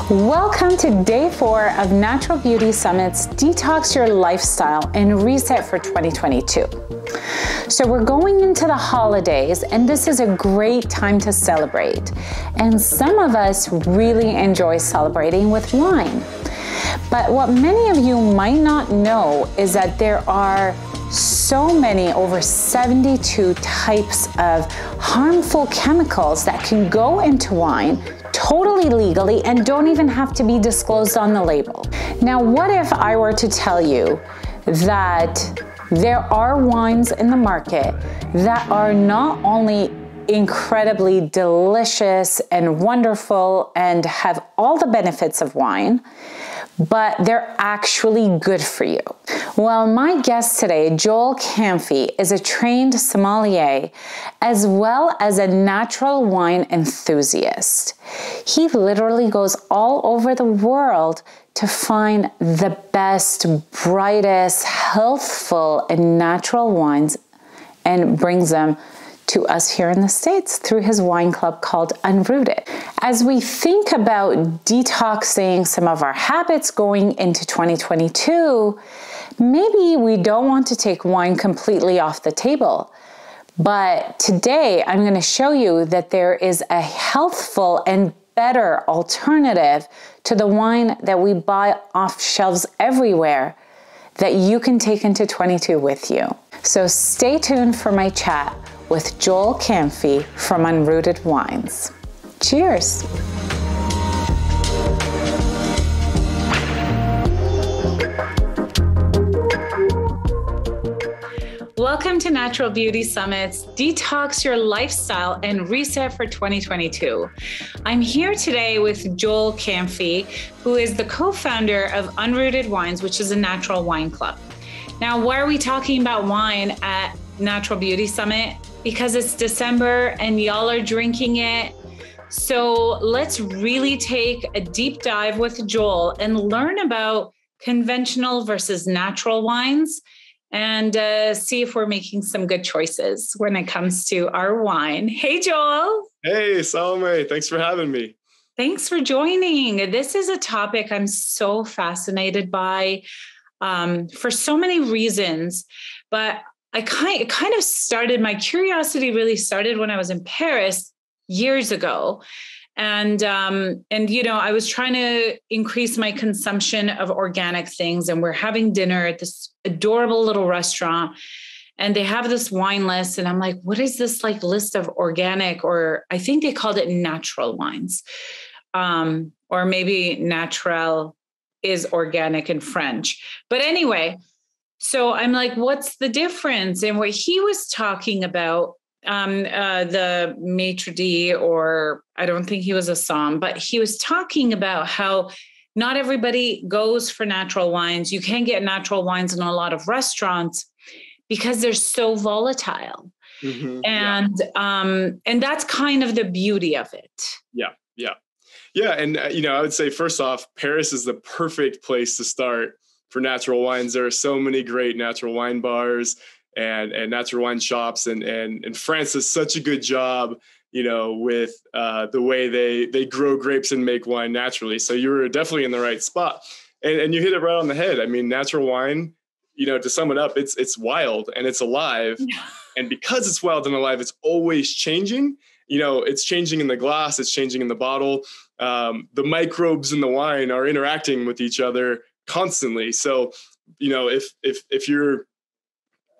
Welcome to day 4 of Natural Beauty Summit's Detox Your Lifestyle and Reset for 2022. So we're going into the holidays, and this is a great time to celebrate. And some of us really enjoy celebrating with wine. But what many of you might not know is that there are so many, over 72 types of harmful chemicals that can go into wine totally legally and don't even have to be disclosed on the label. Now, what if I were to tell you that there are wines in the market that are not only incredibly delicious and wonderful and have all the benefits of wine, but they're actually good for you? Well, my guest today, Joel Canfie, is a trained sommelier as well as a natural wine enthusiast. He literally goes all over the world to find the best, brightest, healthful, and natural wines and brings them to us here in the States through his wine club called Unrooted. As we think about detoxing some of our habits going into 2022, maybe we don't want to take wine completely off the table. But today I'm going to show you that there is a healthful and better alternative to the wine that we buy off shelves everywhere that you can take into 22 with you. So stay tuned for my chat with Joel Canfie from Unrooted Wines. Cheers. Welcome to Natural Beauty Summit's Detox Your Lifestyle and Reset for 2022. I'm here today with Joel Canfie, who is the co-founder of Unrooted Wines, which is a natural wine club. Now, why are we talking about wine at Natural Beauty Summit? Because it's December and y'all are drinking it. So let's really take a deep dive with Joel and learn about conventional versus natural wines and see if we're making some good choices when it comes to our wine. Hey, Joel. Hey, Salome. Thanks for having me. Thanks for joining. This is a topic I'm so fascinated by for so many reasons, but my curiosity really started when I was in Paris years ago. And I was trying to increase my consumption of organic things. And we're having dinner at this adorable little restaurant. And they have this wine list. And I'm like, what is this list of organic, or I think they called it natural wines. Or maybe natural is organic in French. But anyway, so I'm like, what's the difference? And what he was talking about, the maitre d', or I don't think he was a somm, but he was talking about how not everybody goes for natural wines. You can get natural wines in a lot of restaurants because they're so volatile. Mm-hmm, and that's kind of the beauty of it. Yeah. And, I would say, first off, Paris is the perfect place to start for natural wines. There are so many great natural wine bars and natural wine shops. And France does such a good job, with the way they grow grapes and make wine naturally. So you were definitely in the right spot. And you hit it right on the head. I mean, natural wine, to sum it up, it's wild and it's alive. Yeah. And because it's wild and alive, it's always changing. It's changing in the glass, it's changing in the bottle. The microbes in the wine are interacting with each other constantly. So, if you're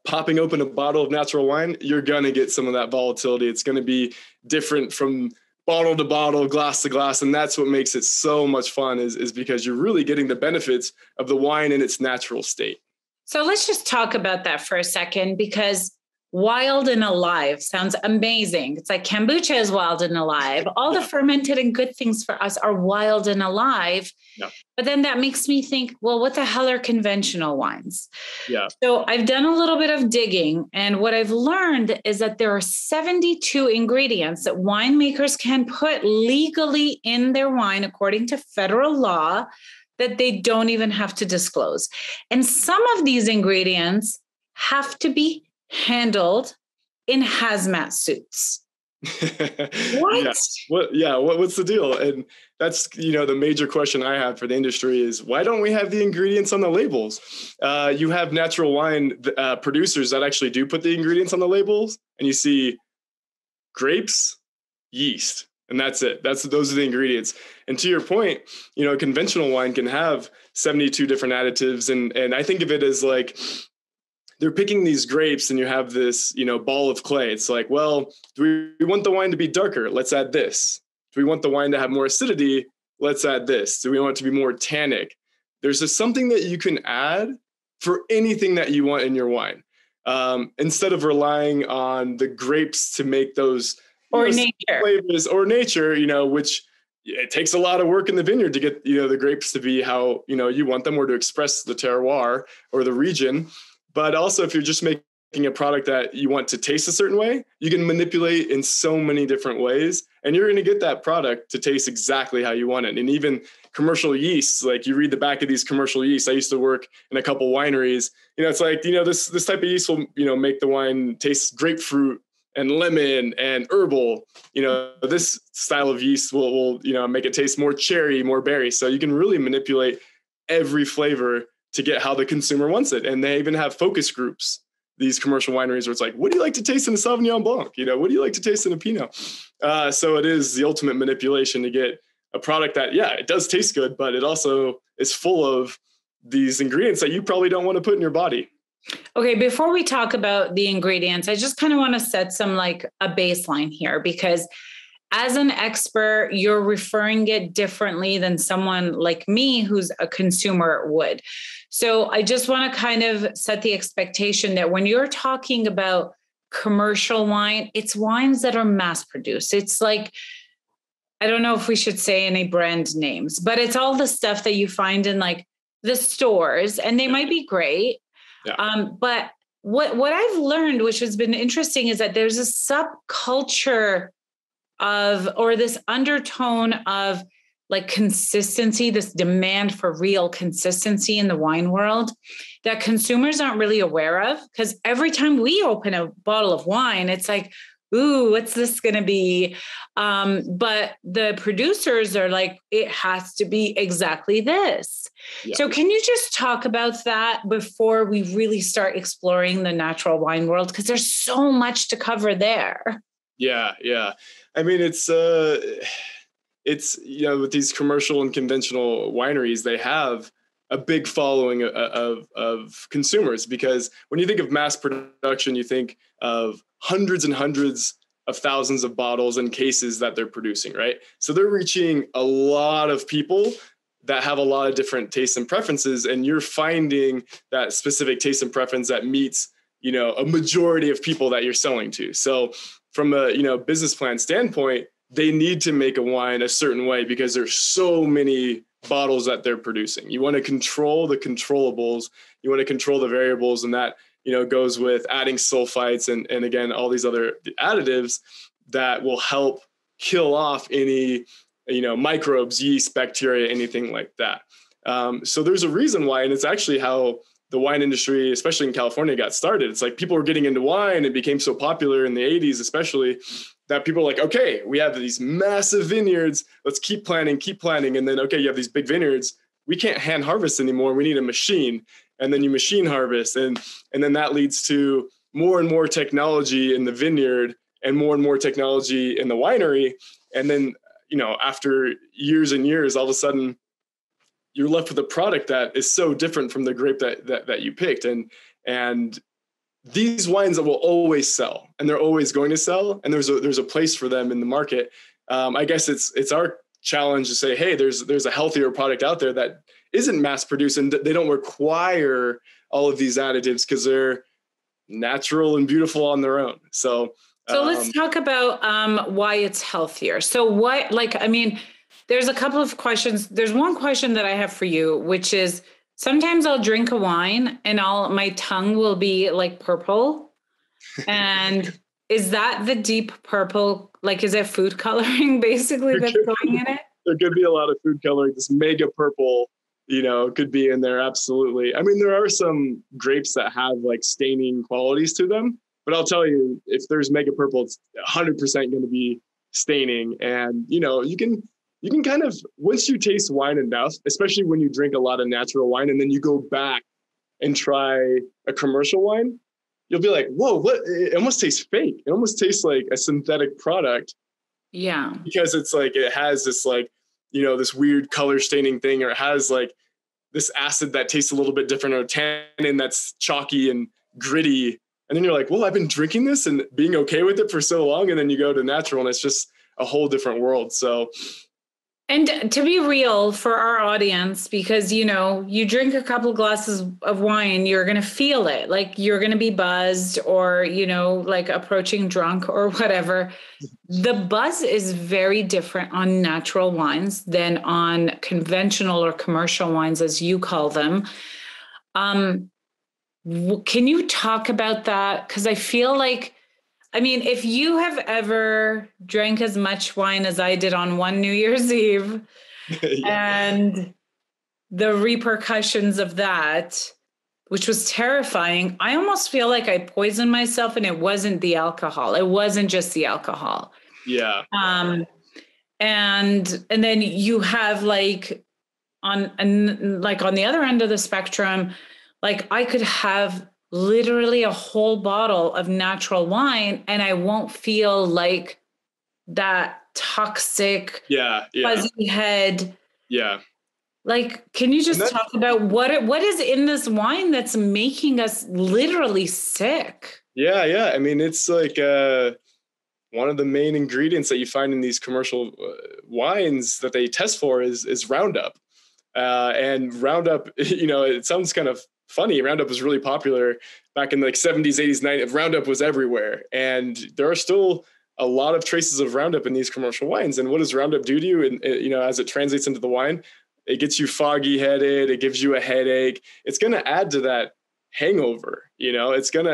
popping open a bottle of natural wine, you're going to get some of that volatility. It's going to be different from bottle to bottle, glass to glass. And that's what makes it so much fun is because you're really getting the benefits of the wine in its natural state. So let's just talk about that for a second, because wild and alive sounds amazing. It's like kombucha is wild and alive. All the fermented and good things for us are wild and alive. Yeah. But then that makes me think, well, what the hell are conventional wines? Yeah. So I've done a little bit of digging, and what I've learned is that there are 72 ingredients that winemakers can put legally in their wine according to federal law that they don't even have to disclose. And some of these ingredients have to be handled in hazmat suits. What? What's the deal? And that's, the major question I have for the industry is, why don't we have the ingredients on the labels? You have natural wine producers that actually do put the ingredients on the labels, and you see grapes, yeast, and that's it. Those are the ingredients. And to your point, conventional wine can have 72 different additives. And I think of it as like, they're picking these grapes and you have this, ball of clay. It's like, well, do we want the wine to be darker? Let's add this. Do we want the wine to have more acidity? Let's add this. Do we want it to be more tannic? There's just something that you can add for anything that you want in your wine. Instead of relying on the grapes to make those or nature flavors or nature, which it takes a lot of work in the vineyard to get, the grapes to be how, you want them, or to express the terroir or the region. But also, if you're just making a product that you want to taste a certain way, you can manipulate in so many different ways, and you're going to get that product to taste exactly how you want it. And even commercial yeasts, like you read the back of these commercial yeasts. I used to work in a couple wineries. It's like, this type of yeast will, make the wine taste grapefruit and lemon and herbal. This style of yeast will make it taste more cherry, more berry. So you can really manipulate every flavor to get how the consumer wants it. And they even have focus groups, these commercial wineries, where it's like, what do you like to taste in a Sauvignon Blanc? What do you like to taste in a Pinot? So it is the ultimate manipulation to get a product that, it does taste good, but it also is full of these ingredients that you probably don't want to put in your body. Okay, before we talk about the ingredients, I just kind of want to set some like a baseline here, because as an expert, you're referring it differently than someone like me who's a consumer would. So I just want to kind of set the expectation that when you're talking about commercial wine, it's wines that are mass produced. It's like, I don't know if we should say any brand names, but it's all the stuff that you find in like the stores, and they might be great. Yeah. But what I've learned, which has been interesting, is that there's a subculture or this undertone of like consistency, this demand for real consistency in the wine world that consumers aren't really aware of. Because every time we open a bottle of wine, it's like, ooh, what's this going to be? But the producers are like, it has to be exactly this. Yeah. So can you just talk about that before we really start exploring the natural wine world? Because there's so much to cover there. Yeah. I mean, it's with these commercial and conventional wineries, they have a big following of consumers, because when you think of mass production, you think of hundreds and hundreds of thousands of bottles and cases that they're producing, right? So they're reaching a lot of people that have a lot of different tastes and preferences, and you're finding that specific taste and preference that meets, a majority of people that you're selling to. So from a, business plan standpoint, they need to make a wine a certain way because there's so many bottles that they're producing. You want to control the controllables. You want to control the variables, and that, goes with adding sulfites and again, all these other additives that will help kill off any, microbes, yeast, bacteria, anything like that. So there's a reason why, and it's actually how the wine industry, especially in California, got started. It's like people were getting into wine. It became so popular in the 80s, especially, that people are like, okay, we have these massive vineyards. Let's keep planting. And then, okay, you have these big vineyards. We can't hand harvest anymore. We need a machine. And then you machine harvest. And then that leads to more and more technology in the vineyard and more technology in the winery. And then, after years and years, all of a sudden, you're left with a product that is so different from the grape that you picked. And these wines that will always sell, and they're always going to sell, and there's a place for them in the market. I guess it's our challenge to say, hey, there's a healthier product out there that isn't mass produced, and they don't require all of these additives because they're natural and beautiful on their own. So let's talk about why it's healthier. So there's a couple of questions. There's one question that I have for you, which is, sometimes I'll drink a wine and my tongue will be like purple. And is that the deep purple? Like, is it food coloring basically that's going in it? There could be a lot of food coloring. This mega purple, could be in there. Absolutely. I mean, there are some grapes that have like staining qualities to them. but I'll tell you, if there's mega purple, it's 100% going to be staining. And, you can kind of, once you taste wine enough, especially when you drink a lot of natural wine and then you go back and try a commercial wine, you'll be like, whoa, what? It almost tastes fake. It almost tastes like a synthetic product. Yeah. Because it's like, it has this like, this weird color staining thing, or it has like this acid that tastes a little bit different, or tannin that's chalky and gritty. And then you're like, well, I've been drinking this and being okay with it for so long. And then you go to natural and it's just a whole different world. So. And to be real for our audience, because, you drink a couple of glasses of wine, you're going to feel it. Like you're going to be buzzed or, like approaching drunk or whatever. The buzz is very different on natural wines than on conventional or commercial wines, as you call them. Can you talk about that? Because I feel like, if you have ever drank as much wine as I did on one New Year's Eve and the repercussions of that, which was terrifying, I almost feel like I poisoned myself, and it wasn't the alcohol. It wasn't just the alcohol. Yeah. And then you have on the other end of the spectrum, like I could have literally a whole bottle of natural wine and I won't feel like that toxic fuzzy head. Yeah. Like, can you just talk about what is in this wine that's making us literally sick? Yeah. It's like one of the main ingredients that you find in these commercial wines that they test for is Roundup. And Roundup, it sounds kind of funny. Roundup was really popular back in the 70s, 80s, 90s. Roundup was everywhere. And there are still a lot of traces of Roundup in these commercial wines. And what does Roundup do to you? And, as it translates into the wine, it gets you foggy headed. It gives you a headache. It's going to add to that hangover. It's going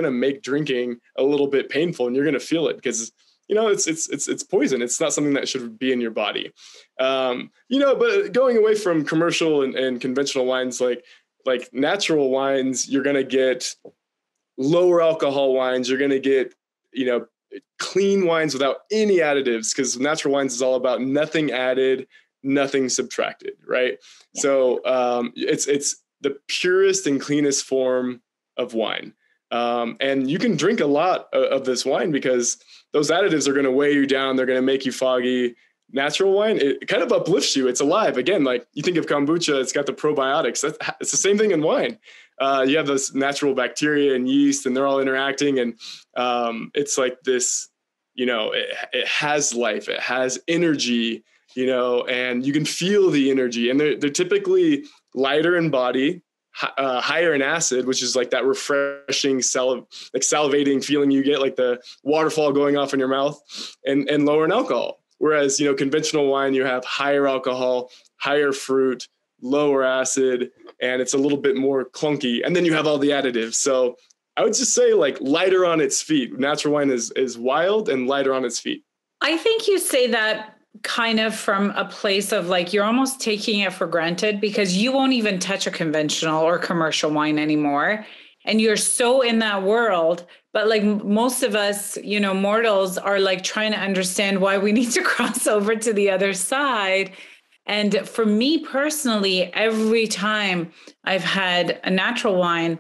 to make drinking a little bit painful, and you're going to feel it because it's poison. It's not something that should be in your body. But going away from commercial and conventional wines, like natural wines, you're going to get lower alcohol wines. You're going to get, clean wines without any additives, because natural wines is all about nothing added, nothing subtracted. Right. Yeah. So it's the purest and cleanest form of wine. And you can drink a lot of this wine because those additives are going to weigh you down. They're going to make you foggy. Natural wine, it kind of uplifts you. It's alive. Again, like you think of kombucha, it's got the probiotics. It's the same thing in wine. You have those natural bacteria and yeast, and they're all interacting. And it's like this, it has life. It has energy, and you can feel the energy. And they're typically lighter in body, higher in acid, which is like that refreshing salivating feeling you get, like the waterfall going off in your mouth, and lower in alcohol. Whereas, conventional wine, you have higher alcohol, higher fruit, lower acid, and it's a little bit more clunky. And then you have all the additives. So I would just say like lighter on its feet. Natural wine is wild and lighter on its feet. I think you say that kind of from a place of like, you're almost taking it for granted because you won't even touch a conventional or commercial wine anymore. And you're so in that world. But like most of us, mortals are like trying to understand why we need to cross over to the other side. And for me personally, every time I've had a natural wine,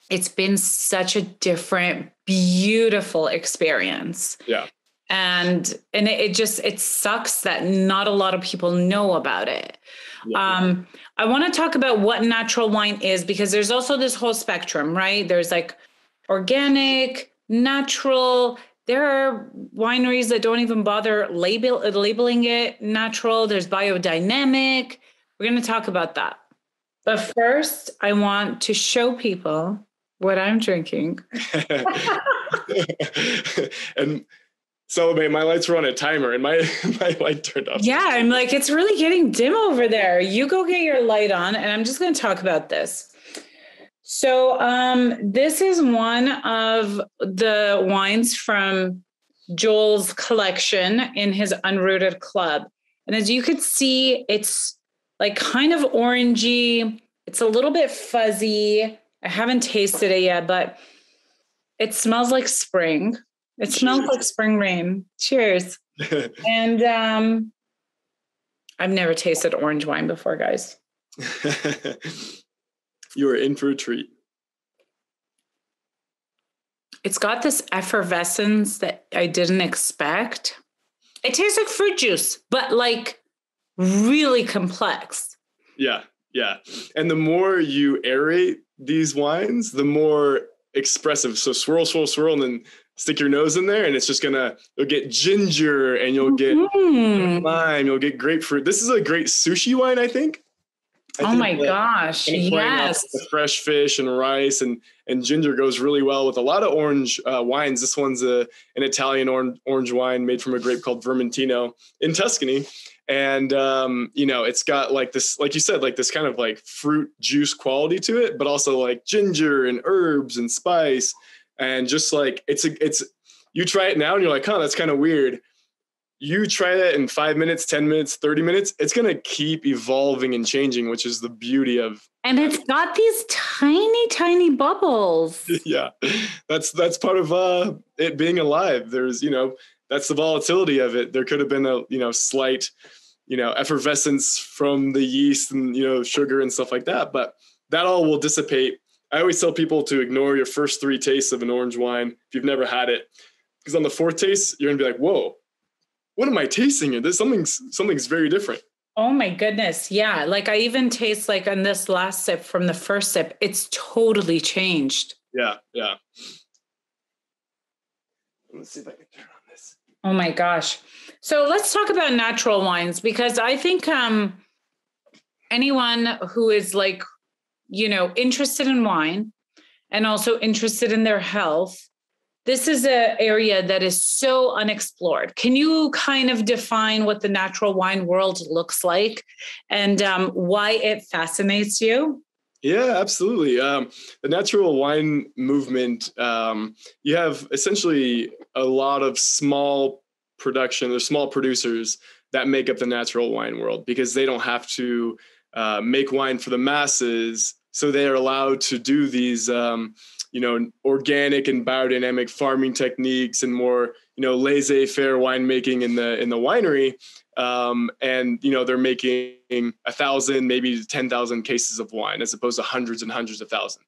it's been such a different, beautiful experience. Yeah. And it sucks that not a lot of people know about it. Yeah. I want to talk about what natural wine is, because there's also this whole spectrum, right? There's like organic, natural. There are wineries that don't even bother labeling it natural. There's biodynamic. We're going to talk about that. But first, I want to show people what I'm drinking. And so my lights were on a timer and my light turned off. Yeah, I'm like, it's really getting dim over there. You go get your light on, and I'm just going to talk about this. So this is one of the wines from Joel's collection in his Unrooted Club. And as you could see, it's like kind of orangey. It's a little bit fuzzy. I haven't tasted it yet, but It smells like spring. It smells like spring rain. Cheers. And I've never tasted orange wine before, guys. You are in for a treat. It's got this effervescence that I didn't expect. It tastes like fruit juice, but like really complex. Yeah. Yeah. And the more you aerate these wines, the more expressive. So swirl, swirl, swirl, and then stick your nose in there, and it's just you'll get ginger, and you'll get lime, you'll get grapefruit. This is a great sushi wine, I think. Oh my gosh. Yes. The fresh fish and rice and ginger goes really well with a lot of orange wines. This one's an Italian orange wine made from a grape called Vermentino in Tuscany. And, it's got like this, like you said, like this kind of like fruit juice quality to it, but also like ginger and herbs and spice. And just like, you try it now and you're like, that's kind of weird. You try that in 5 minutes, 10 minutes, 30 minutes, it's going to keep evolving and changing, which is the beauty of. And it's got these tiny, tiny bubbles. Yeah, that's part of it being alive. There's, that's the volatility of it. There could have been a, slight, effervescence from the yeast and, sugar and stuff like that, but that all will dissipate. I always tell people to ignore your first 3 tastes of an orange wine if you've never had it, because on the 4th taste, you're gonna be like, whoa, what am I tasting here? There's something's very different. Oh my goodness. Yeah. Like I even taste like on this last sip from the first sip, it's totally changed. Yeah. Yeah. Let's see if I can turn on this. Oh my gosh. So let's talk about natural wines, because I think anyone who is like, interested in wine and also interested in their health, this is an area that is so unexplored. Can you kind of define what the natural wine world looks like and why it fascinates you? Yeah, absolutely. The natural wine movement, you have essentially a lot of small producers that make up the natural wine world, because they don't have to make wine for the masses. So they are allowed to do these organic and biodynamic farming techniques and more, laissez-faire winemaking in the winery. And they're making 1,000, maybe 10,000 cases of wine, as opposed to hundreds and hundreds of thousands.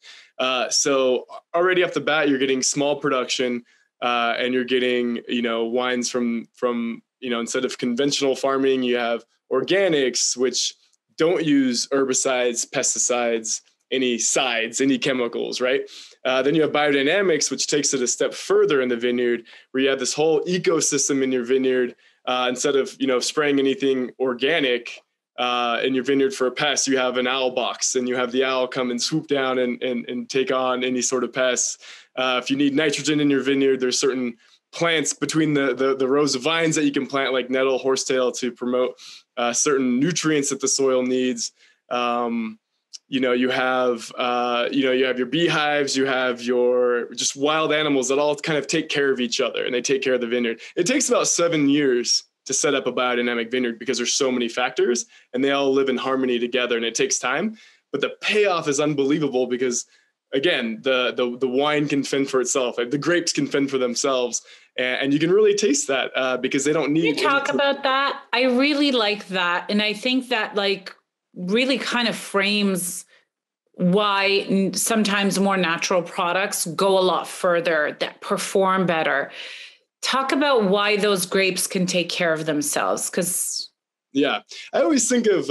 So already off the bat, you're getting small production, and you're getting, wines from, instead of conventional farming, you have organics, which don't use herbicides, pesticides, any chemicals, right? Then you have biodynamics, which takes it a step further in the vineyard, where you have this whole ecosystem in your vineyard. Instead of, spraying anything organic in your vineyard for a pest, you have an owl box, and you have the owl come and swoop down and take on any sort of pests. If you need nitrogen in your vineyard, there's certain plants between the rows of vines that you can plant, like nettle, horsetail, to promote certain nutrients that the soil needs. You have your beehives, you have your just wild animals that all kind of take care of each other, and they take care of the vineyard. It takes about 7 years to set up a biodynamic vineyard, because there's so many factors and they all live in harmony together, and it takes time, but the payoff is unbelievable, because again, the wine can fend for itself. The grapes can fend for themselves, and you can really taste that because they don't need. Can you talk about that? I really like that. And I think that like really kind of frames why sometimes more natural products go a lot further, that perform better. Talk about why those grapes can take care of themselves. Yeah, I always think of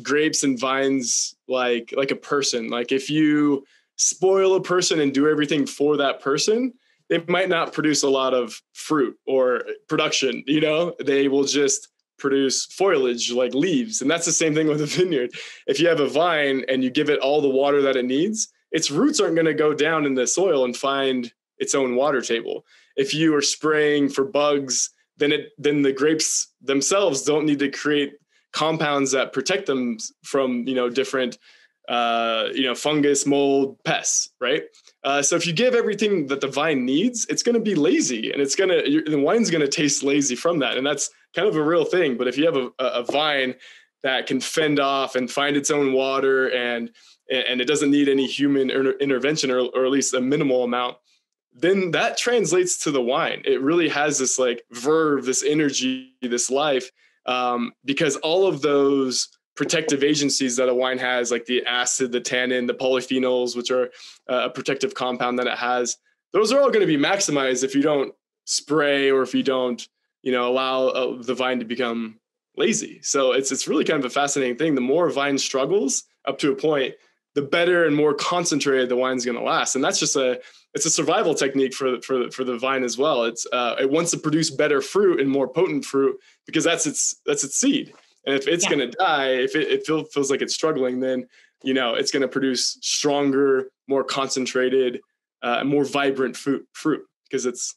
grapes and vines like a person. Like if you spoil a person and do everything for that person, they might not produce a lot of fruit or production. They will just produce foliage like leaves. And that's the same thing with a vineyard. If you have a vine and you give it all the water that it needs, its roots aren't going to go down in the soil and find its own water table. If you are spraying for bugs, then the grapes themselves don't need to create compounds that protect them from, different, fungus, mold, pests, right? So if you give everything that the vine needs, it's going to be lazy, and the wine's going to taste lazy from that. And that's kind of a real thing. But if you have a vine that can fend off and find its own water, and it doesn't need any human intervention, or at least a minimal amount, then that translates to the wine. It really has this like verve, this energy, this life, because all of those protective agencies that a wine has, like the acid, the tannin, the polyphenols, which are a protective compound that it has, those are all going to be maximized if you don't spray or if you don't, allow the vine to become lazy. So it's really kind of a fascinating thing. The more vine struggles up to a point, the better and more concentrated the wine's going to last. And that's just it's a survival technique for the vine as well. It wants to produce better fruit and more potent fruit because that's its seed. And if it's going to die, if it feels like it's struggling, then, it's going to produce stronger, more concentrated, more vibrant fruit because it's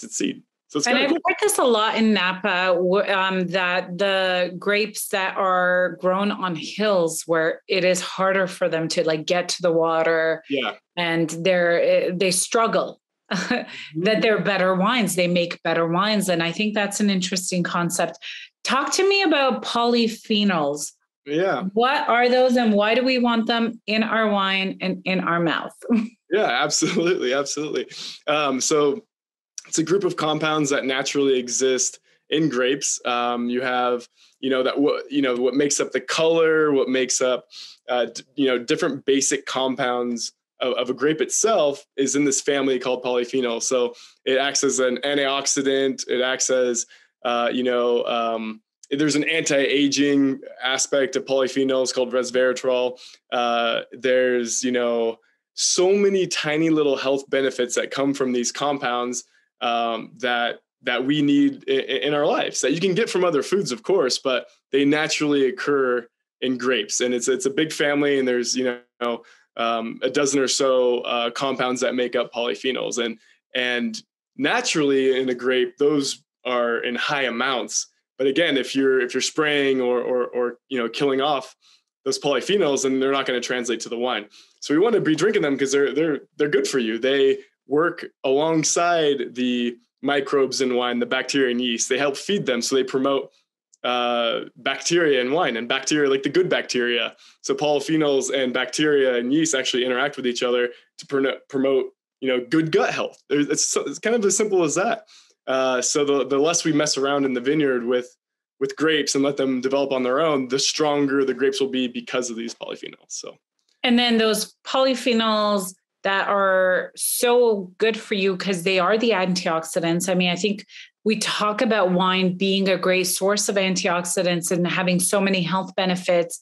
its seed. So it's I've cool. heard this a lot in Napa, that the grapes that are grown on hills where it is harder for them to like get to the water, and they struggle, that they're better wines. They make better wines, and I think that's an interesting concept. Talk to me about polyphenols. Yeah. What are those, and why do we want them in our wine and in our mouth? Yeah, absolutely, absolutely. So it's a group of compounds that naturally exist in grapes. You have, what makes up the color, what makes up, different basic compounds of a grape itself is in this family called polyphenol. So it acts as an antioxidant. It acts as, there's an anti-aging aspect of polyphenols called resveratrol. There's, so many tiny little health benefits that come from these compounds that we need in our lives that you can get from other foods, of course, but they naturally occur in grapes. And it's a big family, and there's, a dozen or so compounds that make up polyphenols. And naturally in a grape, those are in high amounts. But again, if you're spraying or killing off those polyphenols, then they're not going to translate to the wine. So we want to be drinking them because they're good for you. They work alongside the microbes in wine, the bacteria and yeast. They help feed them. So they promote bacteria in wine, and bacteria like the good bacteria. So polyphenols and bacteria and yeast actually interact with each other to promote good gut health. It's kind of as simple as that. So the less we mess around in the vineyard with grapes and let them develop on their own, the stronger the grapes will be because of these polyphenols. So, and then those polyphenols that are so good for you because they are the antioxidants. I mean, I think we talk about wine being a great source of antioxidants and having so many health benefits,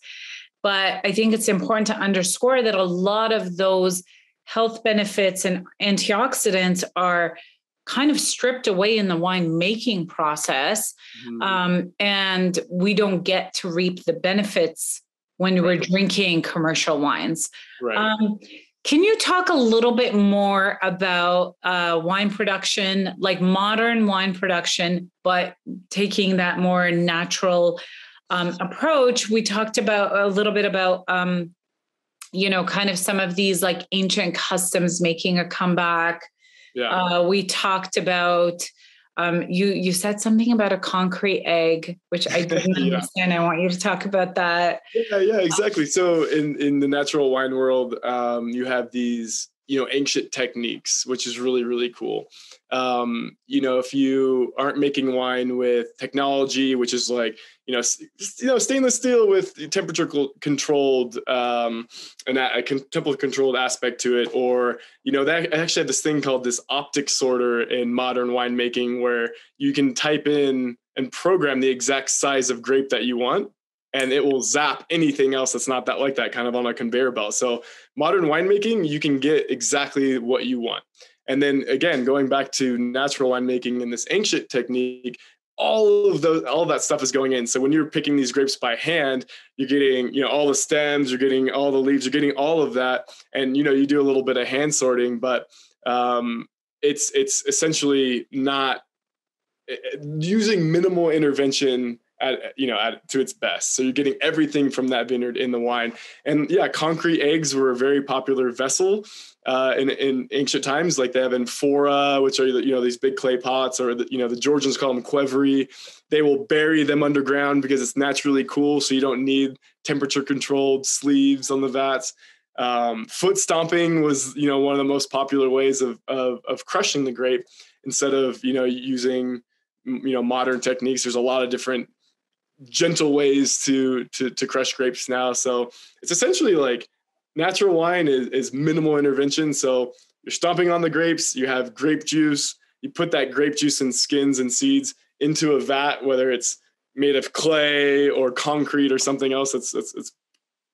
but I think it's important to underscore that a lot of those health benefits and antioxidants are kind of stripped away in the wine making process. And we don't get to reap the benefits when we're drinking commercial wines. Right. Can you talk a little bit more about wine production, like modern wine production, but taking that more natural approach? We talked about a little bit about, kind of some of these like ancient customs making a comeback. Yeah. We talked about, you said something about a concrete egg, which I didn't understand. I want you to talk about that. Yeah, exactly. So in the natural wine world, you have these, ancient techniques, which is really, really cool. If you aren't making wine with technology, which is like, stainless steel with temperature controlled, and a temperature controlled aspect to it, or, that actually had this thing called this optic sorter in modern winemaking, where you can type in and program the exact size of grape that you want, and it will zap anything else that's not that like that, kind of on a conveyor belt. So modern winemaking, you can get exactly what you want. And then again, going back to natural winemaking and this ancient technique, all of that stuff is going in. So when you're picking these grapes by hand, you're getting, all the stems, you're getting all the leaves, you're getting all of that. And, you do a little bit of hand sorting, but it's essentially not using minimal intervention to its best. So you're getting everything from that vineyard in the wine. And yeah, concrete eggs were a very popular vessel in ancient times. Like they have amphora, which are these big clay pots, or the Georgians call them qvevri. They will bury them underground because it's naturally cool, so you don't need temperature controlled sleeves on the vats. Foot stomping was, one of the most popular ways of crushing the grape instead of, using, modern techniques. There's a lot of different gentle ways to crush grapes now. So it's essentially like natural wine is minimal intervention. So you're stomping on the grapes, you have grape juice, you put that grape juice and skins and seeds into a vat, whether it's made of clay or concrete or something else that's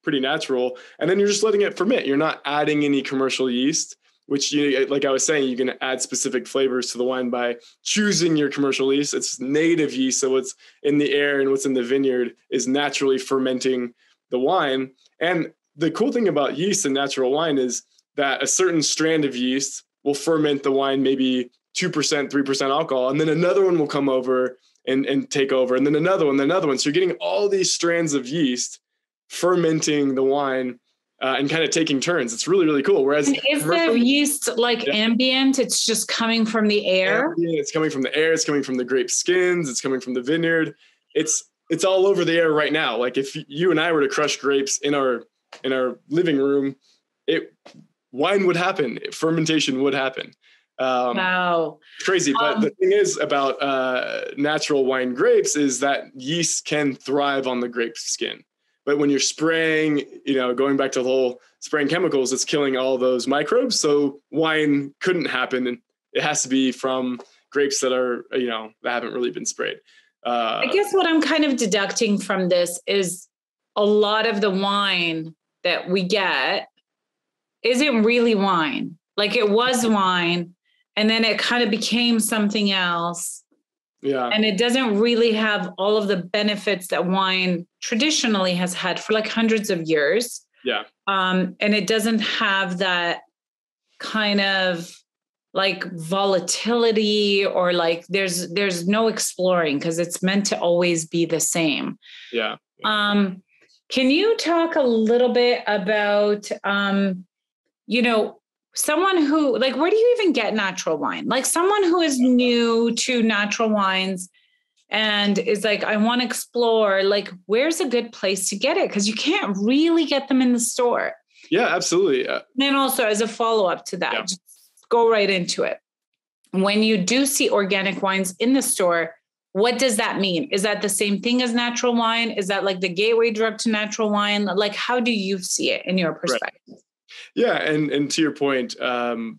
pretty natural. And then you're just letting it ferment. You're not adding any commercial yeast, which, like I was saying, you can add specific flavors to the wine by choosing your commercial yeast. It's native yeast. So what's in the air and what's in the vineyard is naturally fermenting the wine. And the cool thing about yeast and natural wine is that a certain strand of yeast will ferment the wine, maybe 2%, 3% alcohol. And then another one will come over and take over. And then another one, So you're getting all these strands of yeast fermenting the wine and kind of taking turns. It's really, really cool. Whereas is the yeast ambient? It's just coming from the air? Ambient, it's coming from the air. It's coming from the grape skins. It's coming from the vineyard. It's all over the air right now. Like if you and I were to crush grapes in our living room, wine would happen. Fermentation would happen. Wow. Crazy. But the thing is about natural wine grapes is that yeast can thrive on the grape skin. But when you're spraying, going back to the whole spraying chemicals, it's killing all those microbes. So wine couldn't happen. And it has to be from grapes that are, that haven't really been sprayed. I guess what I'm kind of deducting from this is a lot of the wine that we get isn't really wine. Like it was wine and then it kind of became something else. Yeah. And it doesn't really have all of the benefits that wine traditionally has had for like hundreds of years. Yeah. And it doesn't have that kind of like volatility or like there's no exploring because it's meant to always be the same. Yeah. Can you talk a little bit about, someone who, like, where do you even get natural wine? Like someone who is new to natural wines and is like, I want to explore, like, where's a good place to get it? Because you can't really get them in the store. Yeah, absolutely. And also as a follow-up to that, just go right into it. When you do see organic wines in the store, what does that mean? Is that the same thing as natural wine? Is that like the gateway drug to natural wine? Like, how do you see it in your perspective? Right. Yeah. And to your point,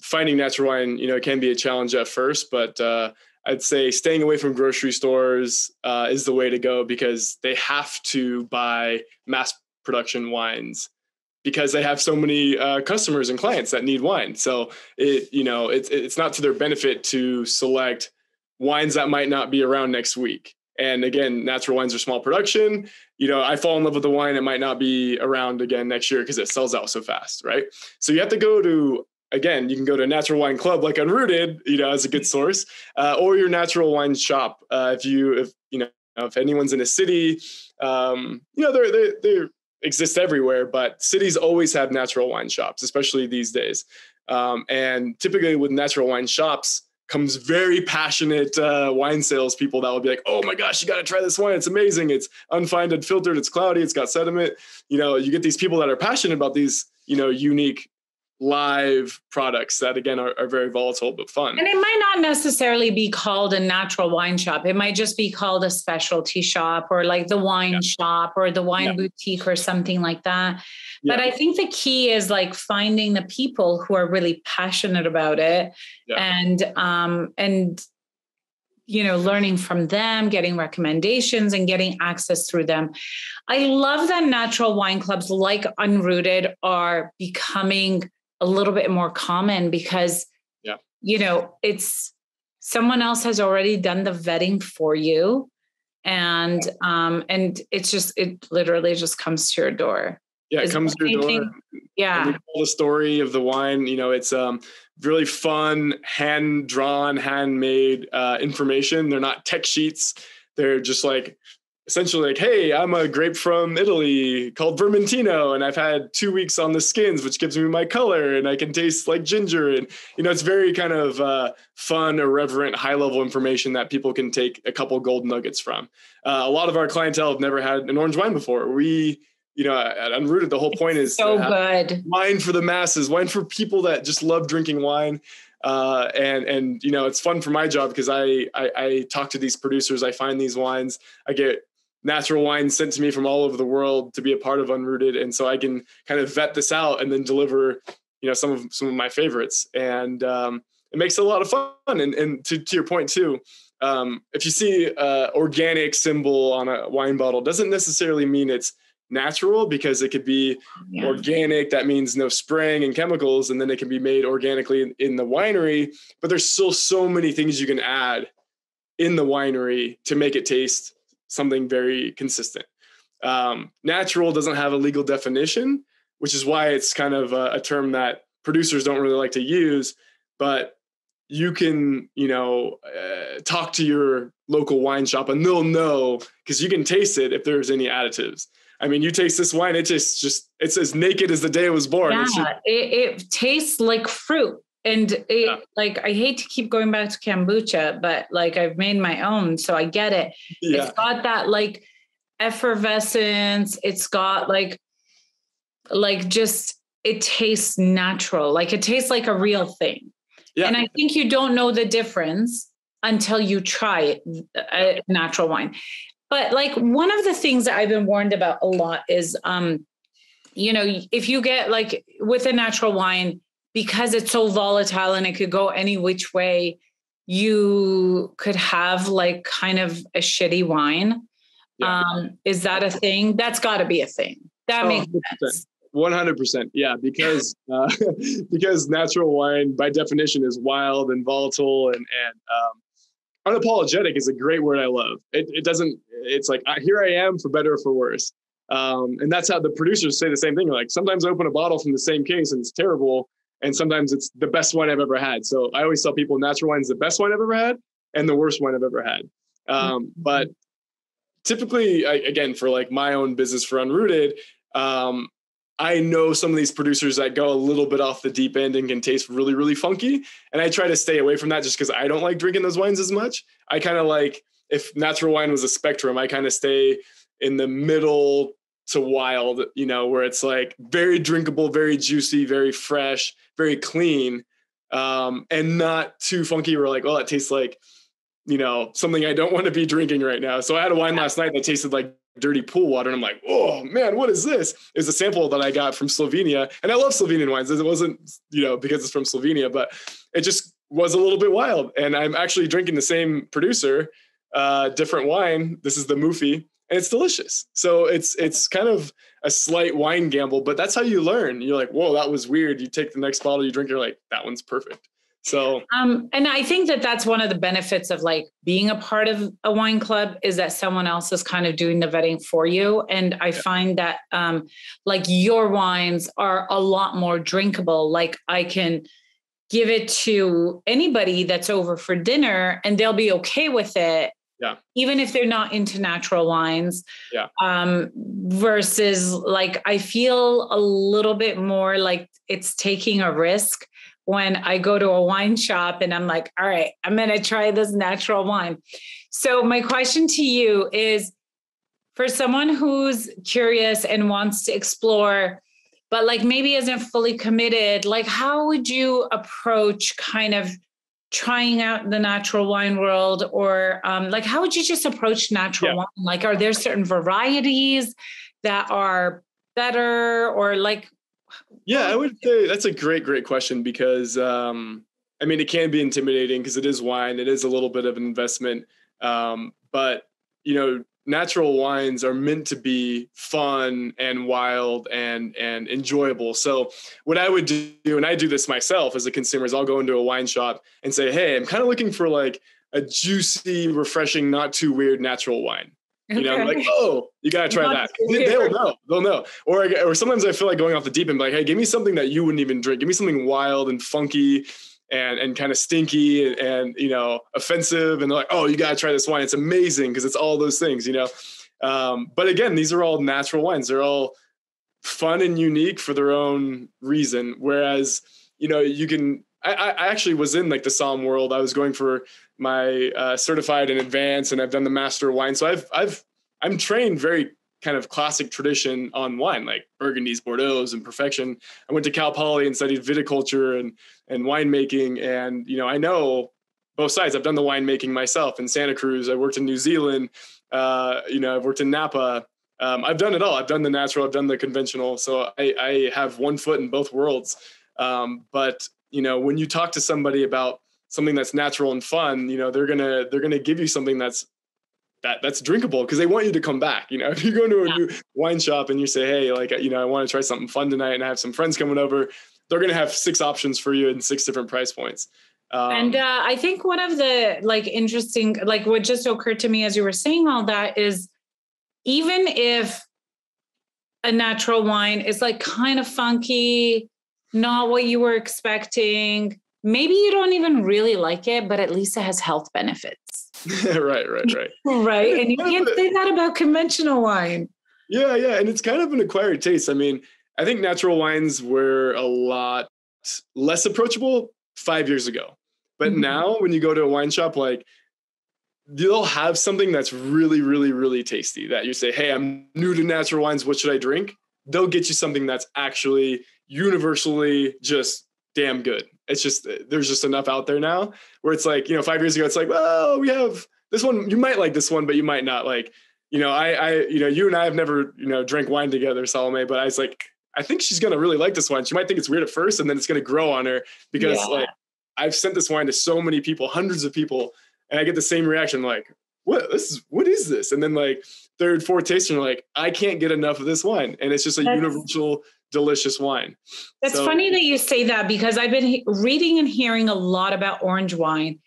finding natural wine, can be a challenge at first, but I'd say staying away from grocery stores is the way to go because they have to buy mass production wines because they have so many customers and clients that need wine. So it's not to their benefit to select wines that might not be around next week. And again, natural wines are small production. I fall in love with the wine. It might not be around again next year because it sells out so fast, right? So you have to go to, again, you can go to a Natural Wine Club like Unrooted, as a good source, or your natural wine shop. If anyone's in a city, they exist everywhere, but cities always have natural wine shops, especially these days. And typically with natural wine shops, comes very passionate wine salespeople that will be like, oh my gosh, you got to try this wine. It's amazing. It's unfined, filtered. It's cloudy. It's got sediment. You get these people that are passionate about these, unique live products that again are very volatile, but fun. And it might not necessarily be called a natural wine shop. It might just be called a specialty shop or like the wine shop or the wine boutique or something like that. But I think the key is like finding the people who are really passionate about it and learning from them, getting recommendations and getting access through them. I love that natural wine clubs like Unrooted are becoming a little bit more common because, it's someone else has already done the vetting for you. And it literally just comes to your door. Yeah, it comes to your door. Yeah. And we tell the story of the wine. It's really fun, hand-drawn, handmade information. They're not tech sheets. They're just like, essentially like, hey, I'm a grape from Italy called Vermentino, and I've had 2 weeks on the skins, which gives me my color, and I can taste like ginger. And, it's very kind of fun, irreverent, high-level information that people can take a couple gold nuggets from. A lot of our clientele have never had an orange wine before. We at Unrooted, the whole point is so good. Wine for the masses, wine for people that just love drinking wine. And it's fun for my job because I talk to these producers, I find these wines, I get natural wine sent to me from all over the world to be a part of Unrooted. And so I can kind of vet this out and then deliver, some of my favorites. And it makes it a lot of fun. And to your point too, if you see organic symbol on a wine bottle, doesn't necessarily mean it's natural, because it could be organic. That means no spraying and chemicals. And then it can be made organically in the winery, but there's still so many things you can add in the winery to make it taste something very consistent. Natural doesn't have a legal definition, which is why it's kind of a term that producers don't really like to use, but you can, talk to your local wine shop and they'll know, because you can taste it if there's any additives. I mean, you taste this wine, it's as naked as the day it was born. Yeah, it tastes like fruit. And I hate to keep going back to kombucha, but I've made my own, so I get it. Yeah. It's got that effervescence. It's got just, it tastes natural. It tastes like a real thing. Yeah. And I think you don't know the difference until you try a natural wine. But one of the things that I've been warned about a lot is, if you get with a natural wine, because it's so volatile and it could go any which way, you could have kind of a shitty wine. Yeah. Is that a thing? That's got to be a thing. That makes sense. 100%. Yeah. Because natural wine by definition is wild and volatile and unapologetic is a great word I love. It's here I am for better or for worse. And that's how the producers say the same thing. Sometimes I open a bottle from the same case and it's terrible. And sometimes it's the best wine I've ever had. So I always tell people natural wine is the best wine I've ever had and the worst wine I've ever had. But typically, again, for my own business for Unrooted, I know some of these producers that go a little bit off the deep end and can taste really, really funky. And I try to stay away from that just because I don't like drinking those wines as much. I kind of if natural wine was a spectrum, I kind of stay in the middle to wild, where it's very drinkable, very juicy, very fresh, very clean, and not too funky. We're oh, it tastes something I don't want to be drinking right now. So I had a wine last night that tasted like dirty pool water. And I'm oh man, what is this? It's a sample that I got from Slovenia. And I love Slovenian wines. It wasn't, because it's from Slovenia, but it just was a little bit wild. And I'm actually drinking the same producer, different wine. This is the Mufi. And it's delicious. So it's kind of a slight wine gamble, but that's how you learn. You're whoa, that was weird. You take the next bottle, you drink, you're that one's perfect. So, and I think that that's one of the benefits of being a part of a wine club is that someone else is kind of doing the vetting for you. And I find that, your wines are a lot more drinkable. I can give it to anybody that's over for dinner and they'll be okay with it. Yeah. Even if they're not into natural wines. Yeah. Versus I feel a little bit more it's taking a risk when I go to a wine shop and I'm all right, I'm going to try this natural wine. So my question to you is, for someone who's curious and wants to explore, but maybe isn't fully committed, how would you approach kind of trying out the natural wine world? Or how would you just approach natural wine? Are there certain varieties that are better or Yeah, I would say that's a great question because, it can be intimidating because it is wine. It is a little bit of an investment. But, natural wines are meant to be fun and wild and enjoyable. So what I would do, and I do this myself as a consumer, is I'll go into a wine shop and say, hey, I'm kind of looking for a juicy, refreshing, not too weird natural wine. Oh, you got to try that. They'll know. Or sometimes I feel going off the deep end, hey, give me something that you wouldn't even drink. Give me something wild and funky and kind of stinky and offensive. And they're oh, you got to try this wine. It's amazing because it's all those things, But again, these are all natural wines. They're all fun and unique for their own reason. Whereas, you can, I actually was in the Somm world. I was going for my certified in advance and I've done the master wine. So I'm trained very kind of classic tradition on wine, like Burgundies, Bordeaux's, and Perfection. I went to Cal Poly and studied viticulture and winemaking. And, I know both sides. I've done the winemaking myself in Santa Cruz. I worked in New Zealand. I've worked in Napa. I've done it all. I've done the natural, I've done the conventional. So I have one foot in both worlds. But when you talk to somebody about something that's natural and fun, they're gonna give you something that's drinkable, because they want you to come back. If you go to a new wine shop and you say, hey, I want to try something fun tonight and I have some friends coming over, they're going to have 6 options for you in 6 different price points. And I think one of the interesting, what just occurred to me as you were saying all that is, even if a natural wine is kind of funky, not what you were expecting, maybe you don't even really like it, but at least it has health benefits. Right. Right. And you can't say that about conventional wine. Yeah. And it's kind of an acquired taste. I mean, I think natural wines were a lot less approachable 5 years ago. But now when you go to a wine shop, they'll have something that's really, really, really tasty that you say, hey, I'm new to natural wines. What should I drink? They'll get you something that's actually universally just damn good. It's just, there's just enough out there now where it's 5 years ago, it's well, we have this one. You might like this one, but you might not like, you and I have never, drank wine together, Salome, but I was I think she's going to really like this wine. She might think it's weird at first, and then it's going to grow on her because I've sent this wine to so many people, hundreds of people, and I get the same reaction. What is this? And then 3rd, 4th tasting, I can't get enough of this wine. And it's just universal, delicious wine. That's funny that you say that, because I've been reading and hearing a lot about orange wine,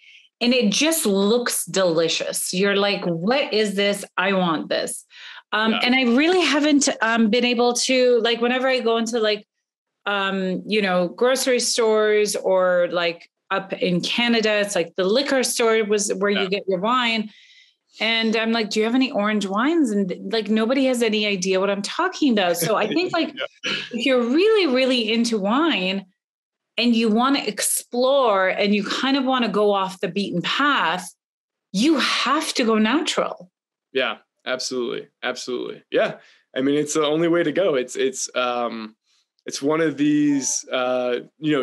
and it just looks delicious. You're what is this? I want this. And I really haven't been able to, whenever I go into grocery stores or up in Canada, it's the liquor store was where you get your wine. And I'm do you have any orange wines? And nobody has any idea what I'm talking about. So I think if you're really, really into wine and you want to explore and you kind of want to go off the beaten path, you have to go natural. Yeah, absolutely. Absolutely. Yeah. I mean, it's the only way to go. It's one of these,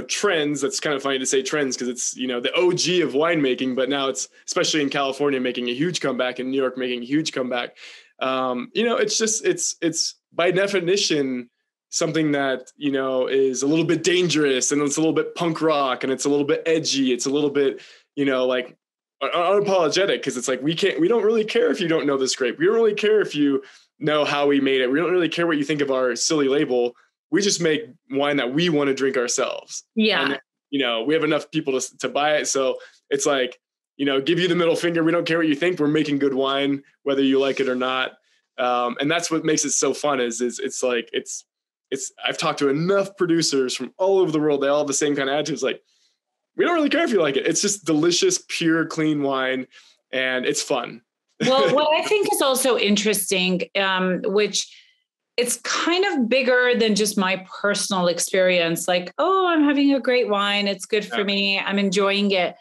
trends. That's kind of funny to say trends, because it's, the OG of winemaking, but now it's, especially in California, making a huge comeback, in New York making a huge comeback. It's just, it's by definition, something that, is a little bit dangerous, and it's a little bit punk rock, and it's a little bit edgy. It's a little bit, unapologetic, because it's we don't really care if you don't know this grape. We don't really care if you know how we made it. We don't really care what you think of our silly label. We just make wine that we want to drink ourselves. Yeah. And, we have enough people to buy it. So it's give you the middle finger. We don't care what you think. We're making good wine, whether you like it or not. And that's what makes it so fun is I've talked to enough producers from all over the world. They all have the same kind of attitudes. We don't really care if you like it. It's just delicious, pure, clean wine. And it's fun. Well, what I think is also interesting, which it's kind of bigger than just my personal experience. I'm having a great wine. It's good for me. I'm enjoying it.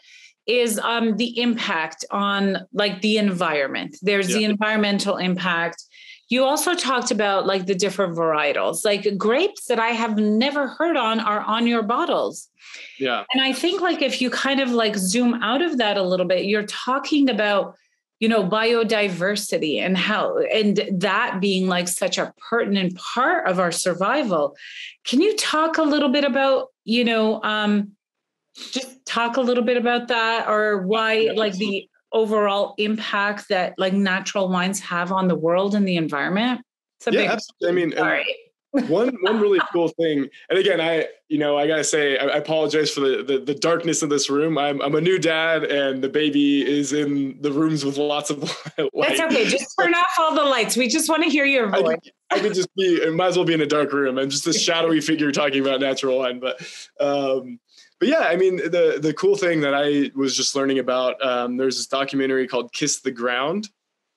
Is the impact on the environment. There's the environmental impact. You also talked about the different varietals, grapes that I have never heard on are on your bottles. Yeah. And I think if you kind of zoom out of that a little bit, you're talking about biodiversity and how, and that being such a pertinent part of our survival. Can you talk a little bit about, just talk a little bit about that, or why the overall impact that natural wines have on the world and the environment? Absolutely. I mean, one really cool thing, and again, I gotta say, I apologize for the darkness of this room. I'm a new dad, and the baby is in the rooms with lots of light. That's okay. Just turn off all the lights. We just want to hear your voice. I could just be, it might as well be in a dark room. I'm just this shadowy figure talking about natural wine, but yeah, I mean, the cool thing that I was just learning about, there's this documentary called Kiss the Ground.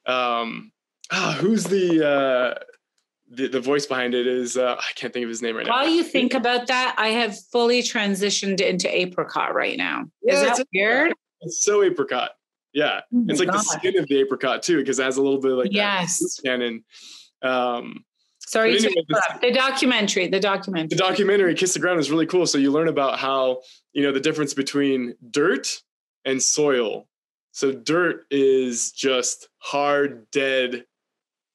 Who's the voice behind it is, I can't think of his name right now. While you think about that, I have fully transitioned into apricot right now. Is that weird? It's so apricot. Yeah. It's the skin of the apricot too, because it has a little bit of yes. that tannin. Sorry, anyway, the documentary Kiss the Ground is really cool. So you learn about how, the difference between dirt and soil. So dirt is just hard, dead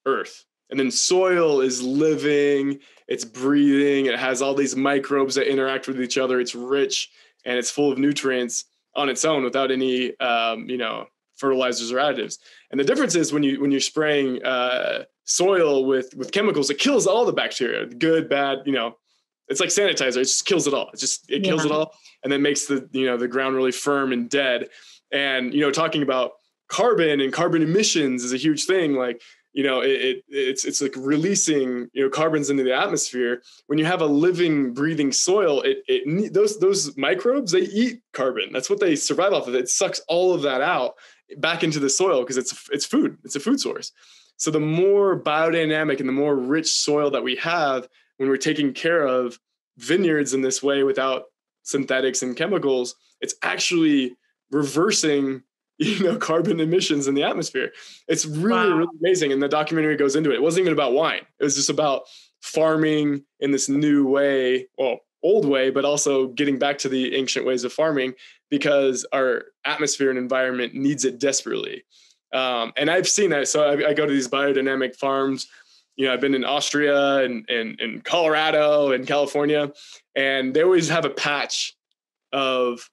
earth. And then soil is living, it's breathing, it has all these microbes that interact with each other. It's rich and it's full of nutrients on its own without any, fertilizers or additives. And the difference is when you're spraying soil with chemicals, it kills all the bacteria, good, bad, it's like sanitizer. It just kills it all. It kills it all, and then makes the ground really firm and dead. And, talking about carbon and carbon emissions is a huge thing. Like, it's like releasing, carbons into the atmosphere. When you have a living, breathing soil, those microbes, they eat carbon. That's what they survive off of. It sucks all of that out back into the soil because it's food. It's a food source. So the more biodynamic and the more rich soil that we have when we're taking care of vineyards in this way without synthetics and chemicals, it's actually reversing carbon emissions in the atmosphere. It's really, really amazing. And the documentary goes into it. It wasn't even about wine. It was just about farming in this new way, old way, but also getting back to the ancient ways of farming because our atmosphere and environment needs it desperately. And I've seen that. So I go to these biodynamic farms. I've been in Austria and Colorado and California, and they always have a patch of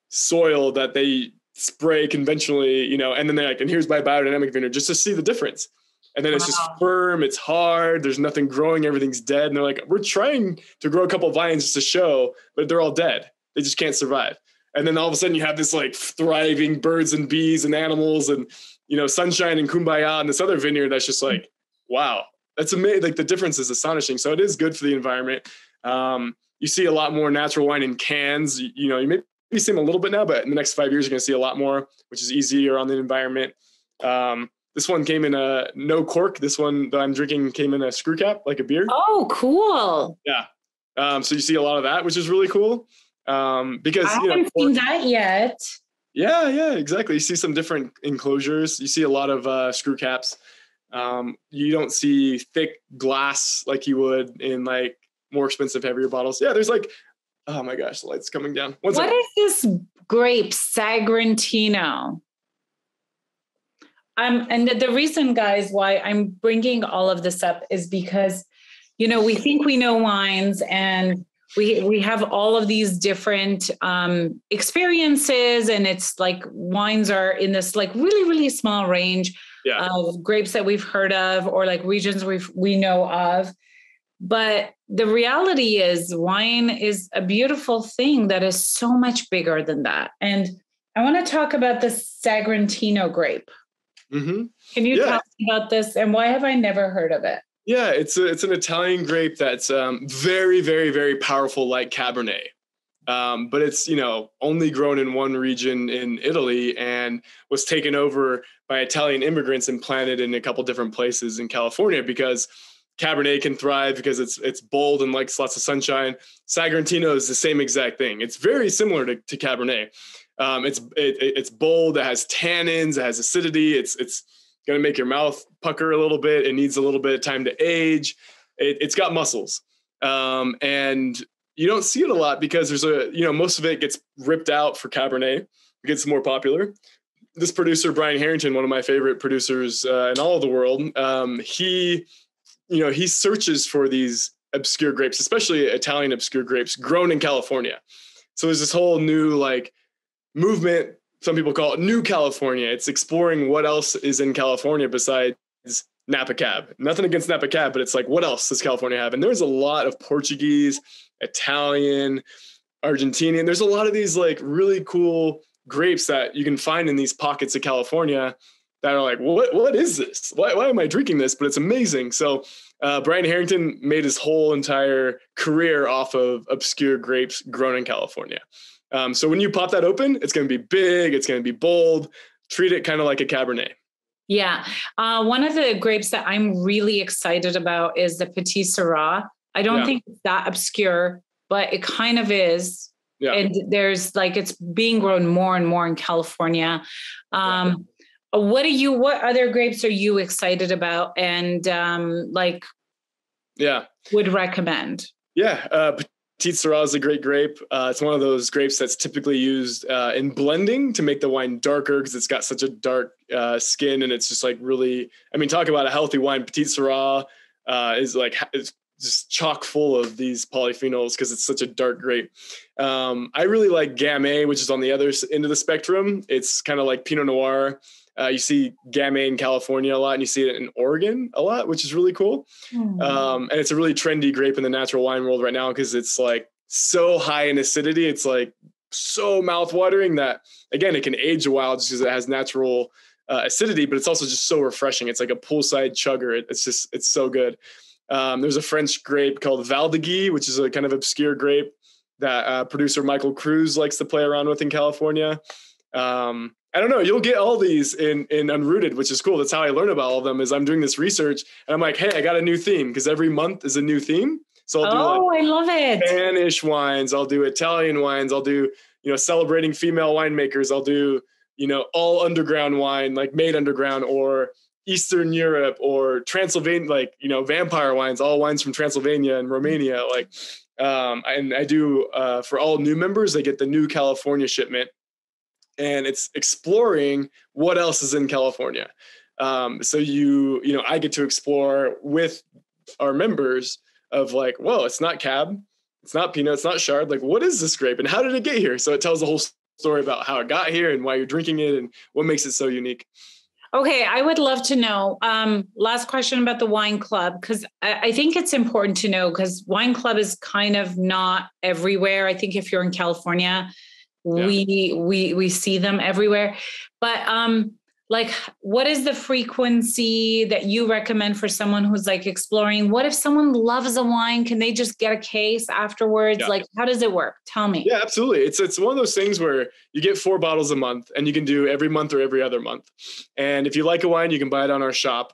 soil that they spray conventionally, and then they're like, and here's my biodynamic vineyard, just to see the difference. And then it's just firm, it's hard, there's nothing growing, everything's dead. And they're like, we're trying to grow a couple of vines just to show, but they're all dead. They just can't survive. And then all of a sudden you have this like thriving birds and bees and animals and, sunshine and kumbaya and this other vineyard that's just like, wow, that's amazing. Like the difference is astonishing. So it is good for the environment. You see a lot more natural wine in cans. You may see them a little bit now, but in the next 5 years, you're going to see a lot more, which is easier on the environment. This one came in a no cork. This one that I'm drinking came in a screw cap, like a beer. Oh, cool. Yeah. So you see a lot of that, which is really cool. Because I haven't seen that yet. Yeah, exactly. You see some different enclosures. You see a lot of screw caps. You don't see thick glass like you would in like more expensive, heavier bottles. Yeah, there's like, oh my gosh, the light's coming down. What is this grape, Sagrantino? And the reason, guys, why I'm bringing all of this up is because, we think we know wines and we have all of these different experiences, and it's like wines are in this like really, really small range of grapes that we've heard of or like regions we know of. But the reality is wine is a beautiful thing that is so much bigger than that. And I want to talk about the Sagrantino grape. Mm-hmm. Can you tell me about this? And why have I never heard of it? Yeah, it's an Italian grape that's very, very, very powerful like Cabernet. But it's, only grown in one region in Italy and was taken over by Italian immigrants and planted in a couple different places in California because Cabernet can thrive because it's bold and likes lots of sunshine. Sagrantino is the same exact thing. It's very similar to Cabernet. It's bold. It has tannins. It has acidity. It's going to make your mouth pucker a little bit. It needs a little bit of time to age. It's got muscles. And you don't see it a lot because there's most of it gets ripped out for Cabernet. It gets more popular. This producer, Brian Harrington, one of my favorite producers in all of the world, he searches for these obscure grapes, especially Italian obscure grapes grown in California. So there's this whole new movement. Some people call it New California. It's exploring what else is in California besides Napa Cab. Nothing against Napa Cab, but it's like, what else does California have? And there's a lot of Portuguese, Italian, Argentinian. There's a lot of these really cool grapes that you can find in these pockets of California that are like, what is this? Why am I drinking this? But it's amazing. So Brian Harrington made his whole entire career off of obscure grapes grown in California. So when you pop that open, it's going to be big. It's going to be bold. Treat it kind of like a Cabernet. Yeah. One of the grapes that I'm really excited about is the Petit Syrah. I don't think it's that obscure, but it kind of is. Yeah. And there's it's being grown more and more in California. What other grapes are you excited about and would recommend? Yeah. Petite Sirah is a great grape. It's one of those grapes that's typically used in blending to make the wine darker because it's got such a dark skin, and it's just like really, I mean, talk about a healthy wine. Petite Sirah is just chock full of these polyphenols because it's such a dark grape. I really like Gamay, which is on the other end of the spectrum. It's kind of like Pinot Noir. You see Gamay in California a lot, and you see it in Oregon a lot, which is really cool. And it's a really trendy grape in the natural wine world right now because it's like so high in acidity. It's like so mouthwatering that, again, it can age a while just because it has natural acidity, but it's also just so refreshing. It's like a poolside chugger. It's so good. There's a French grape called Val de Guy, which is a kind of obscure grape that producer Michael Cruz likes to play around with in California. I don't know. You'll get all these in Unrooted, which is cool. That's how I learn about all of them. Is I'm doing this research and I'm like, hey, I got a new theme because every month is a new theme. So I'll do I love it. Spanish wines. I'll do Italian wines. I'll do celebrating female winemakers. I'll do all underground wine, like made underground, or Eastern Europe, or Transylvania, like vampire wines, all wines from Transylvania and Romania. And I do for all new members, they get the new California shipment. And it's exploring what else is in California. So I get to explore with our members of like, whoa, it's not Cab, it's not Pinot, it's not Chard. Like, what is this grape and how did it get here? So it tells the whole story about how it got here and why you're drinking it and what makes it so unique. Okay, I would love to know. Last question about the wine club, because I think it's important to know because wine club is kind of not everywhere. I think if you're in California, we see them everywhere, but what is the frequency that you recommend for someone who's like exploring? What if someone loves a wine? Can they just get a case afterwards? Yeah. Like, how does it work? Tell me. Yeah, absolutely. It's one of those things where you get 4 bottles a month and you can do every month or every other month. And if you like a wine, you can buy it on our shop.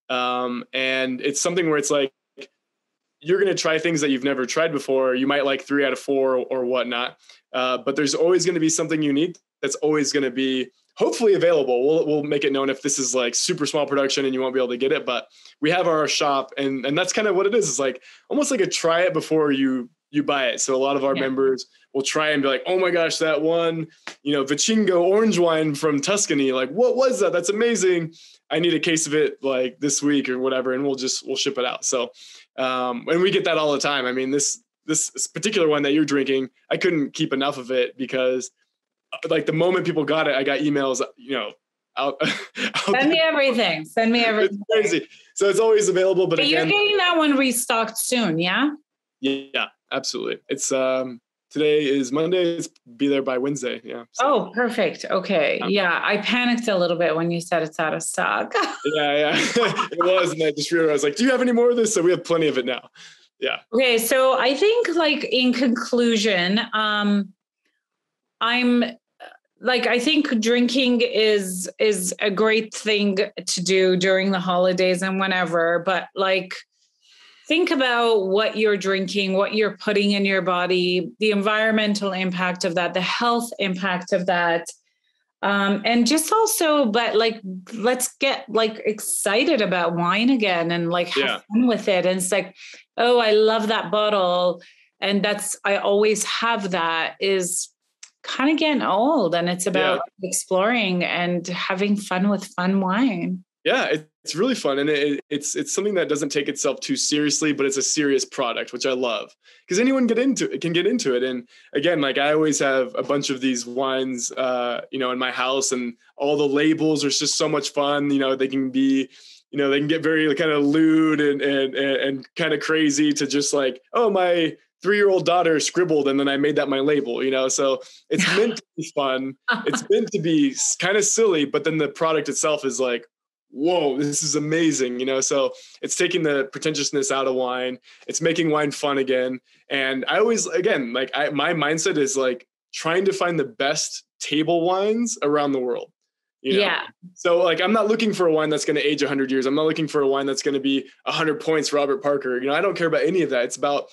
And it's something where it's like, you're going to try things that you've never tried before. You might like 3 out of 4 or whatnot. But there's always going to be something unique that's always going to be hopefully available. We'll make it known if this is like super small production and you won't be able to get it, but we have our shop and that's kind of what it is. It's like almost like a try it before you buy it. So a lot of our members will try and be like, oh my gosh, that one, Vicingo orange wine from Tuscany. Like, what was that? That's amazing. I need a case of it like this week or whatever. And we'll ship it out. So, and we get that all the time. I mean, this particular one that you're drinking, I couldn't keep enough of it because like the moment people got it, I got emails, out Send me everything. It's crazy. So it's always available, but again, you're getting that one restocked soon. Yeah. Yeah, absolutely. It's, today is Monday. It's be there by Wednesday. Yeah. So. Oh, perfect. Okay. Yeah. I panicked a little bit when you said it's out of stock. Yeah. It was. And I just realized, I was like, do you have any more of this? So we have plenty of it now. Yeah. Okay. So I think in conclusion, I think drinking is a great thing to do during the holidays and whenever, but think about what you're drinking, what you're putting in your body, the environmental impact of that, the health impact of that. And just also, but let's get excited about wine again and have fun with it. And it's like, oh, I love that bottle. And I always have that is kind of getting old, and it's about exploring and having fun with fun wine. Yeah, it's really fun. And it's something that doesn't take itself too seriously, but it's a serious product, which I love because anyone can get into it. And again, I always have a bunch of these wines, in my house, and all the labels are just so much fun. They can be, they can get very kind of lewd and kind of crazy to just oh, my 3-year-old daughter scribbled and then I made that my label, so it's meant to be fun. It's meant to be kind of silly, but then the product itself is whoa, this is amazing. So it's taking the pretentiousness out of wine. It's making wine fun again. And I always, again, my mindset is trying to find the best table wines around the world. Yeah. So I'm not looking for a wine that's going to age 100 years. I'm not looking for a wine that's going to be 100 points, Robert Parker. I don't care about any of that. It's about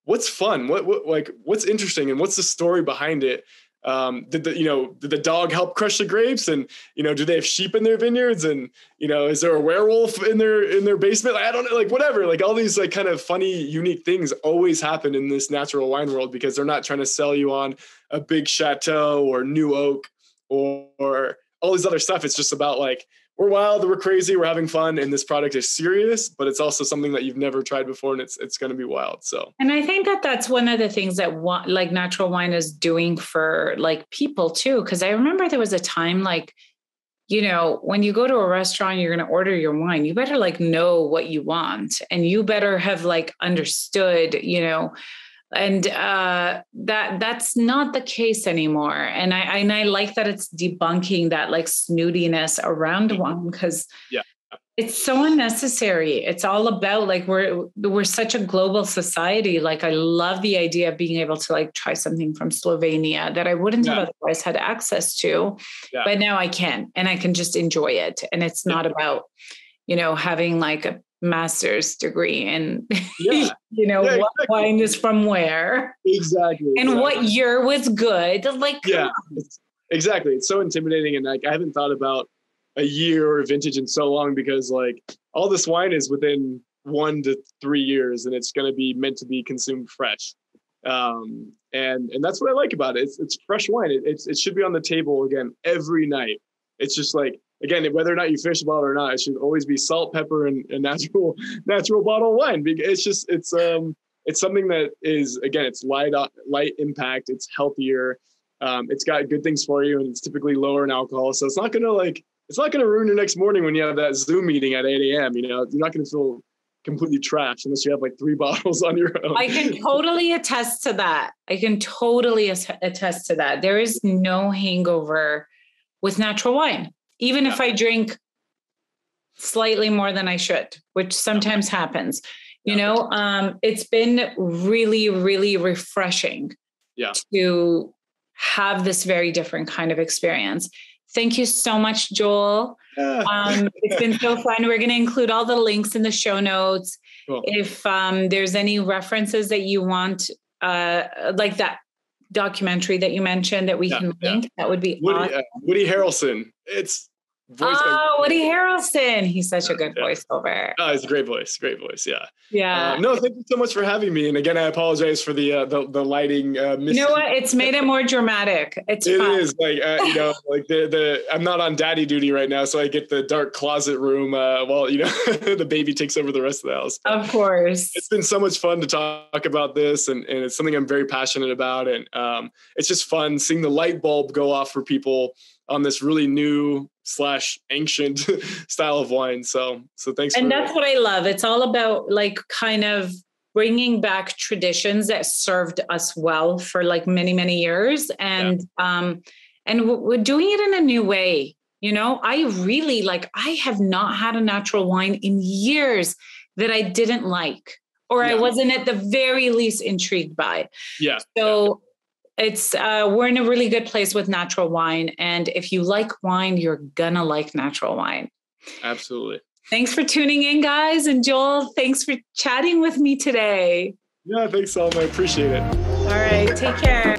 what's fun, what's interesting, and what's the story behind it. Did the dog help crush the grapes? And, do they have sheep in their vineyards? And, is there a werewolf in their basement? Like, I don't know, like whatever, like all these like kind of funny, unique things always happen in this natural wine world, because they're not trying to sell you on a big chateau or new oak or all these other stuff. It's just about like, we're wild, we're crazy, we're having fun, and this product is serious, but it's also something that you've never tried before, and it's going to be wild. So, and I think that that's one of the things that like natural wine is doing for like people too. Because I remember there was a time like, when you go to a restaurant, you're going to order your wine, you better like know what you want, and you better have like understood, and that's not the case anymore. And I like that it's debunking that like snootiness around wine, because it's so unnecessary. It's all about like, we're such a global society. Like, I love the idea of being able to like try something from Slovenia that I wouldn't have otherwise had access to, but now I can, and I can just enjoy it. And it's not about, having like a master's degree and what wine is from where and what year was good, like exactly. It's so intimidating, and like I haven't thought about a year or vintage in so long, because like all this wine is within 1 to 3 years, and it's going to be meant to be consumed fresh, and that's what I like about it. It's fresh wine. It should be on the table again every night. It's just like, again, whether or not you fish bottle or not, it should always be salt, pepper, and natural bottle wine. It's something that is, again, it's light impact. It's healthier. It's got good things for you, and it's typically lower in alcohol. So it's not going to ruin your next morning when you have that Zoom meeting at 8 a.m. You're not going to feel completely trashed unless you have like 3 bottles on your own. I can totally attest to that. There is no hangover with natural wine. Even if I drink slightly more than I should, which sometimes happens, it's been really, really refreshing to have this very different kind of experience. Thank you so much, Joel. It's been so fun. We're going to include all the links in the show notes. Cool. If there's any references that you want, like that documentary that you mentioned that we can link, that would be awesome. Woody Harrelson. It's Woody Harrelson. He's such a good voiceover. Oh, it's a great voice. Yeah. Yeah. No, thank you so much for having me. And again, I apologize for the lighting. You know what? It's made it more dramatic. It is like, like I'm not on daddy duty right now. So I get the dark closet room while, the baby takes over the rest of the house. But of course. It's been so much fun to talk about this, and it's something I'm very passionate about. And it's just fun seeing the light bulb go off for people on this really new / ancient style of wine. So thanks. And that's what I love. It's all about like kind of bringing back traditions that served us well for like many, many years. And we're doing it in a new way. I really I have not had a natural wine in years that I didn't like, or I wasn't at the very least intrigued by. Yeah. So it's we're in a really good place with natural wine. And if you like wine, you're gonna like natural wine. Absolutely. Thanks for tuning in, guys. And Joel, thanks for chatting with me today. Yeah, thanks, Salma. I appreciate it. All right, take care.